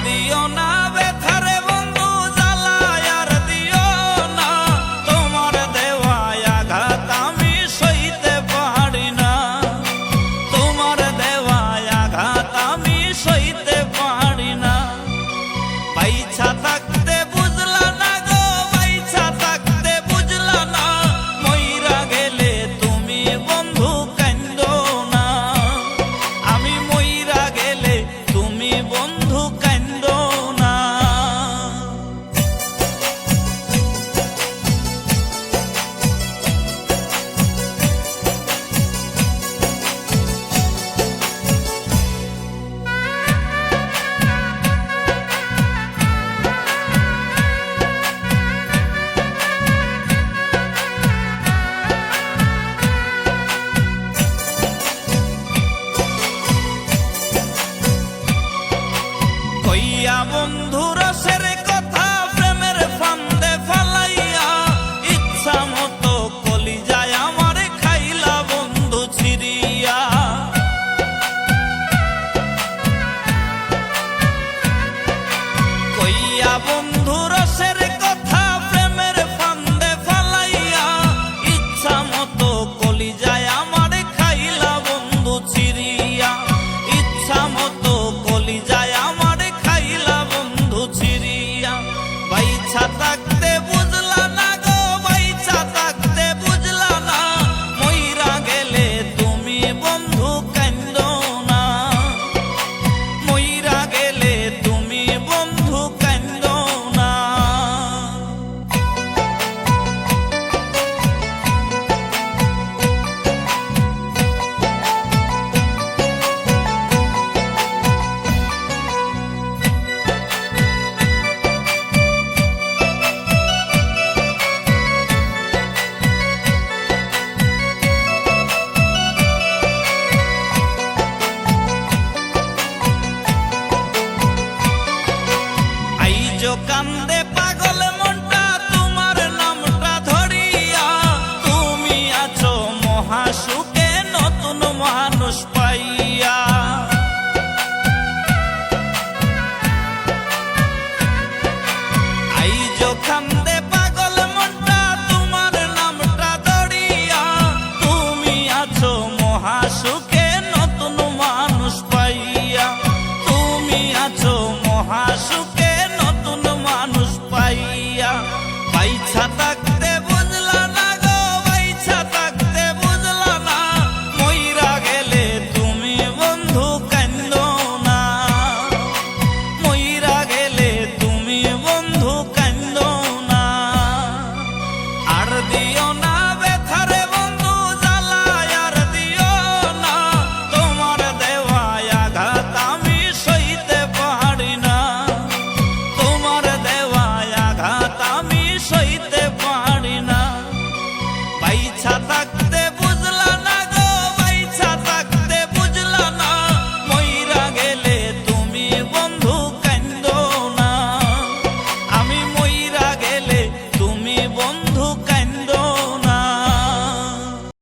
দিও না ব্যথারে বন্ধু জ্বালায় আর দিও না, তোমার দেওয়া আঘাত আমি সইতে পারি না, তোমার দেওয়া আঘাত আমি সইতে পারি না। বাইছা থাকতে বুঝলা না গো, বাইছা থাকতে বুঝলা না, মইরা গেলে তুমি বন্ধু কান্দো না, আমি মইরা গেলে তুমি বন্ধু কান্দো না। কইয়া বন্ধু রসের কথা প্রেমের ফান্দে ফালাইয়া, ইচ্ছা মতো কলিজায় আমার খাইলা বন্ধু ছিড়িয়া। কইয়া বন্ধু রসের কথা প্রেমের ফান্দে ফালাইয়া, ইচ্ছা মতো কলিজায় আমার খাইলা বন্ধু ছিড়িয়া, ইচ্ছা মতো কলিজায় আমার খাইলা বন্ধু ছিড়িয়া। বাইছা থাকতে বুঝলা না গো, বাইছা থাকতে বুঝলা না, মইরা গেলে তুমি বন্ধু কান্দো না, মইরা গেলে তুমি বন্ধু কান্দো না। আইজো কান্দে পাগল মনটা তোমার নামটা ধরিয়া, তুমি আছো মহাসুখে নতুন মানুষ পাইয়া। আইজো কান্দে পাগল মনটা তোমার নামটা ধরিয়া, তুমি আছো মহাসুখে নতুন মানুষ পাইয়া, তুমি আছো মহাসুখে নতুন মানুষ পাইয়া। বাইছা থাকতে বুঝলা না গো, বাইছা থাকতে বুঝলা না, মইরা গেলে তুমি বন্ধু কান্দো না, মইরা গেলে তুমি বন্ধু কান্দো না। আর দিও না ব্যথারে বন্ধু জ্বালায় আর দিও না, তোমার দেওয়া আঘাত আমি সইতে পারি না, তোমার দেওয়া আঘাত আমি সইতে পারি না। বাইছা থাক